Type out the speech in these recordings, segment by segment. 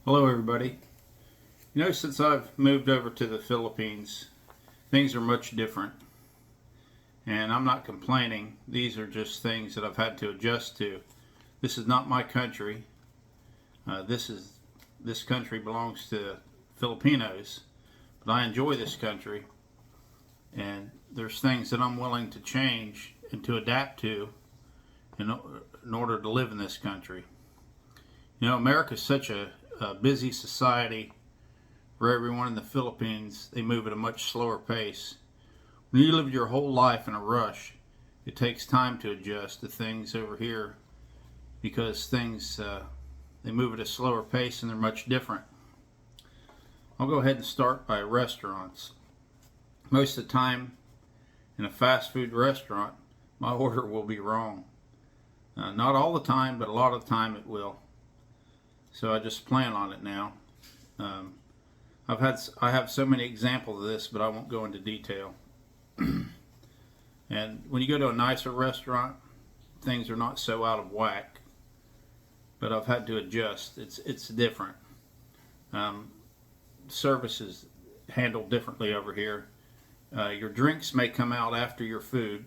Hello everybody. Since I've moved over to the Philippines, things are much different. And I'm not complaining. These are just things that I've had to adjust to. This is not my country. This country belongs to Filipinos, but I enjoy this country. And there's things that I'm willing to change and to adapt to in order to live in this country. America is such a busy society. For everyone in the Philippines, they move at a much slower pace. When you live your whole life in a rush, it takes time to adjust to things over here because things they move at a slower pace and they're much different. I'll go ahead and start by restaurants. Most of the time in a fast food restaurant, my order will be wrong. Not all the time, but a lot of the time it will. So I just plan on it now. I have so many examples of this, but I won't go into detail. And when you go to a nicer restaurant, things are not so out of whack. But I've had to adjust. It's different. Service is handled differently over here. Your drinks may come out after your food,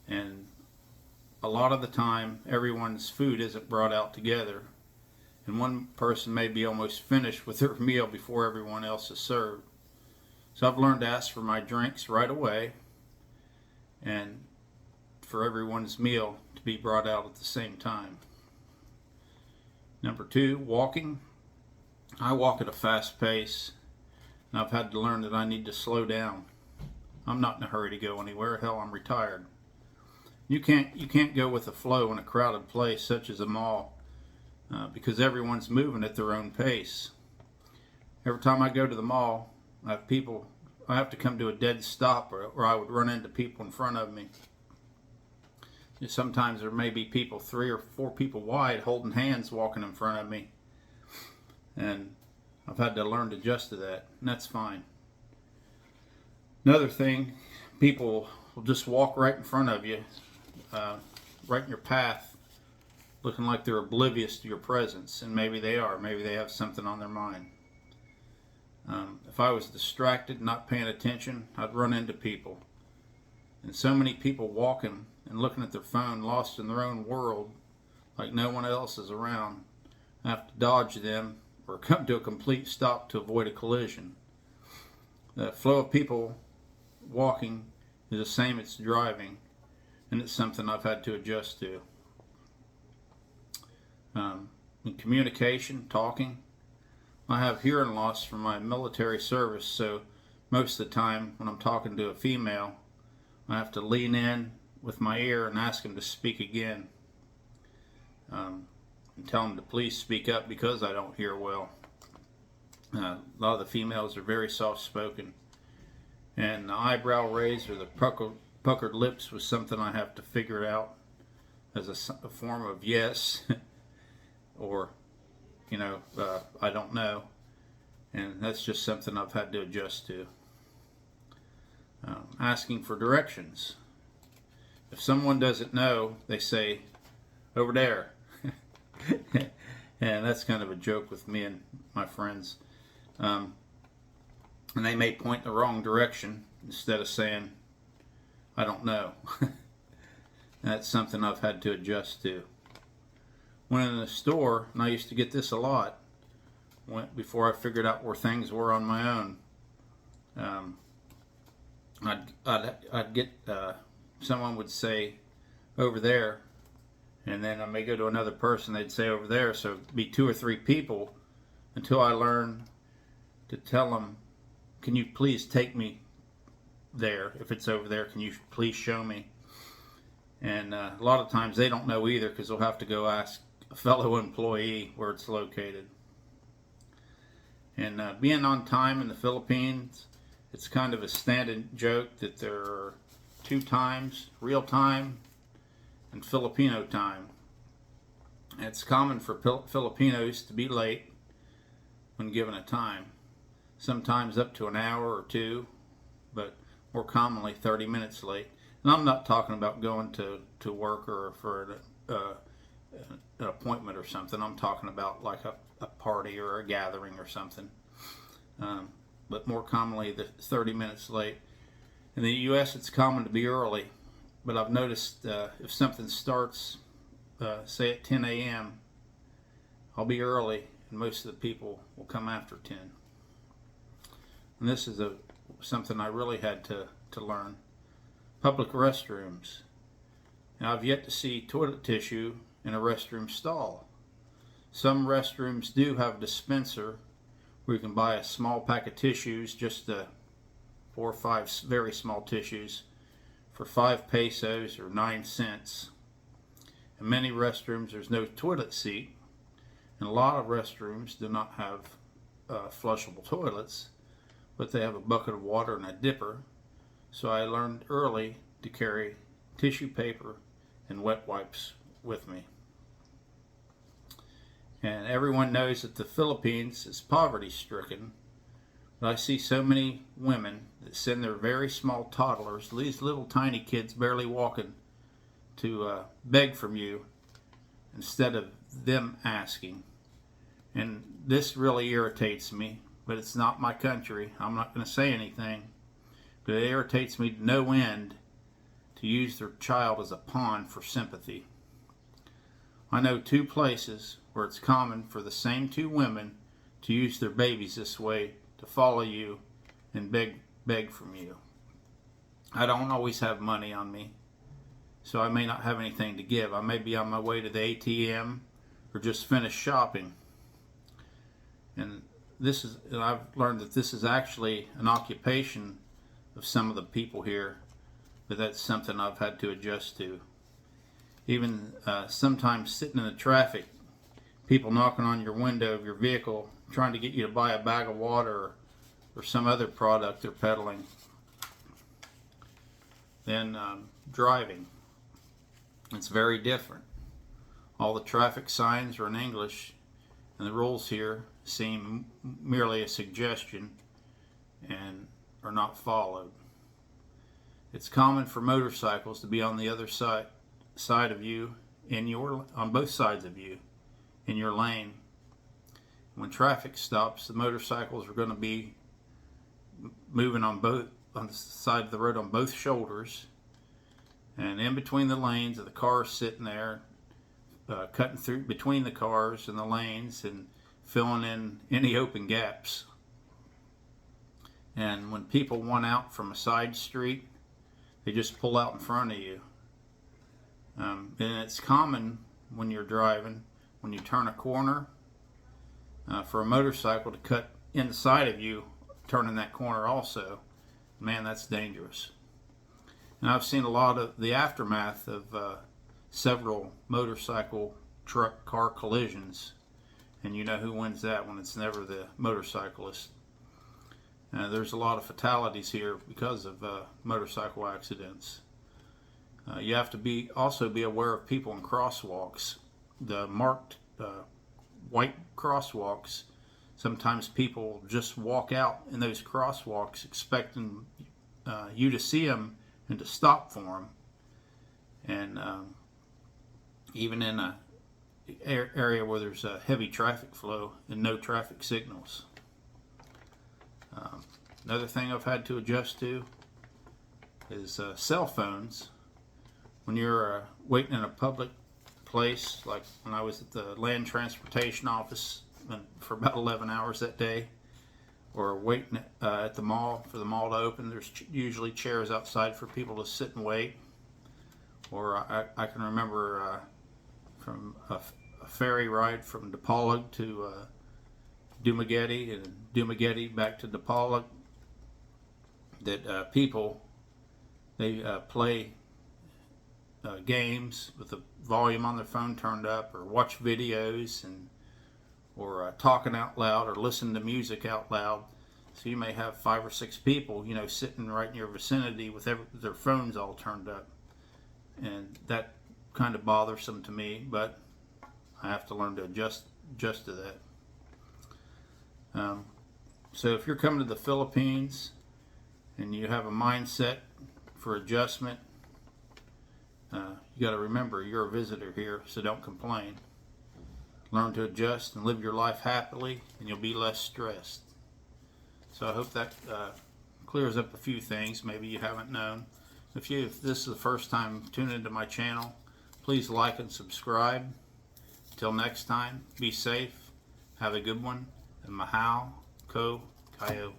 and a lot of the time, everyone's food isn't brought out together. And one person may be almost finished with their meal before everyone else is served. So I've learned to ask for my drinks right away and for everyone's meal to be brought out at the same time. Number 2, walking. I walk at a fast pace, and I've had to learn that I need to slow down. I'm not in a hurry to go anywhere. Hell, I'm retired. You can't go with the flow in a crowded place such as a mall. Because everyone's moving at their own pace. Every time I go to the mall, I have to come to a dead stop or I would run into people in front of me. Sometimes there may be people 3 or 4 people wide holding hands walking in front of me. And I've had to learn to adjust to that, and that's fine. Another thing, people will just walk right in front of you, right in your path, looking like they're oblivious to your presence, and maybe they are. Maybe they have something on their mind. If I was distracted, not paying attention, I'd run into people. And so many people walking and looking at their phone, lost in their own world, like no one else is around. I have to dodge them or come to a complete stop to avoid a collision. The flow of people walking is the same as driving, and it's something I've had to adjust to. In communication, talking, I have hearing loss from my military service, so most of the time when I'm talking to a female, I have to lean in with my ear and ask them to speak again, and tell them to please speak up because I don't hear well. A lot of the females are very soft-spoken, and the eyebrow raise or the puckered lips was something I have to figure out as a form of yes. Or, I don't know. And that's just something I've had to adjust to. Asking for directions. If someone doesn't know, they say, over there. And that's kind of a joke with me and my friends. And they may point the wrong direction instead of saying, I don't know. That's something I've had to adjust to. When in the store, and I used to get this a lot, before I figured out where things were on my own, I'd get someone would say over there, and then I may go to another person, they'd say over there, so it'd be 2 or 3 people until I learned to tell them, can you please take me there? If it's over there, can you please show me? And a lot of times they don't know either because they'll have to go ask a fellow employee where it's located. And being on time in the Philippines, it's kind of a standing joke that there are 2 times, real time and Filipino time. And it's common for Filipinos to be late when given a time, sometimes up to an hour or 2, but more commonly 30 minutes late. And I'm not talking about going to work or for an appointment or something. I'm talking about like a party or a gathering or something. But more commonly, the 30 minutes late. In the U.S., it's common to be early, but I've noticed if something starts, say at 10 a.m., I'll be early, and most of the people will come after 10. And this is something I really had to learn. Public restrooms. Now, I've yet to see toilet tissue in a restroom stall. Some restrooms do have a dispenser where you can buy a small pack of tissues, just 4 or 5 very small tissues, for 5 pesos or 9 cents. In many restrooms, there's no toilet seat, and a lot of restrooms do not have flushable toilets, but they have a bucket of water and a dipper. So I learned early to carry tissue paper and wet wipes with me. And everyone knows that the Philippines is poverty stricken, but I see so many women that send their very small toddlers, these little tiny kids barely walking, to beg from you instead of them asking. And this really irritates me, but it's not my country. I'm not going to say anything, but it irritates me to no end to use their child as a pawn for sympathy. I know 2 places where it's common for the same 2 women to use their babies this way, to follow you and beg from you. I don't always have money on me, so I may not have anything to give. I may be on my way to the ATM or just finished shopping. And I've learned that this is actually an occupation of some of the people here, but that's something I've had to adjust to. Even sometimes sitting in the traffic, people knocking on your window of your vehicle trying to get you to buy a bag of water or some other product they're peddling. Then driving. It's very different. All the traffic signs are in English, and the rules here seem merely a suggestion and are not followed. It's common for motorcycles to be on the other side of you, on both sides of you, in your lane. When traffic stops, the motorcycles are going to be moving on the side of the road on both shoulders, and in between the lanes of the cars sitting there, cutting through between the cars and the lanes and filling in any open gaps. And when people want out from a side street, they just pull out in front of you. And it's common when you're driving, when you turn a corner, for a motorcycle to cut inside of you, turning that corner also. Man, that's dangerous. And I've seen a lot of the aftermath of several motorcycle truck car collisions, and you know who wins that one. It's never the motorcyclist. There's a lot of fatalities here because of motorcycle accidents. You have to also be aware of people in crosswalks. The marked white crosswalks, sometimes people just walk out in those crosswalks expecting you to see them and to stop for them. And even in an area where there's a heavy traffic flow and no traffic signals. Another thing I've had to adjust to is cell phones. When you're waiting in a public place, like when I was at the Land Transportation Office for about 11 hours that day, or waiting at the mall for the mall to open, there's usually chairs outside for people to sit and wait. Or I can remember from a ferry ride from Dipolog to Dumaguete, and Dumaguete back to Dipolog, that people, they play games with the volume on their phone turned up, or watch videos, or talking out loud, or listen to music out loud. So you may have 5 or 6 people, sitting right in your vicinity with their phones all turned up, and that kind of bothersome to me. But I have to learn to adjust to that. So if you're coming to the Philippines and you have a mindset for adjustment, you got to remember you're a visitor here, so don't complain. learn to adjust and live your life happily, and you'll be less stressed. So I hope that clears up a few things maybe you haven't known. If this is the first time tuning into my channel, please like and subscribe. Until next time, be safe, have a good one, and mahau ko kayo.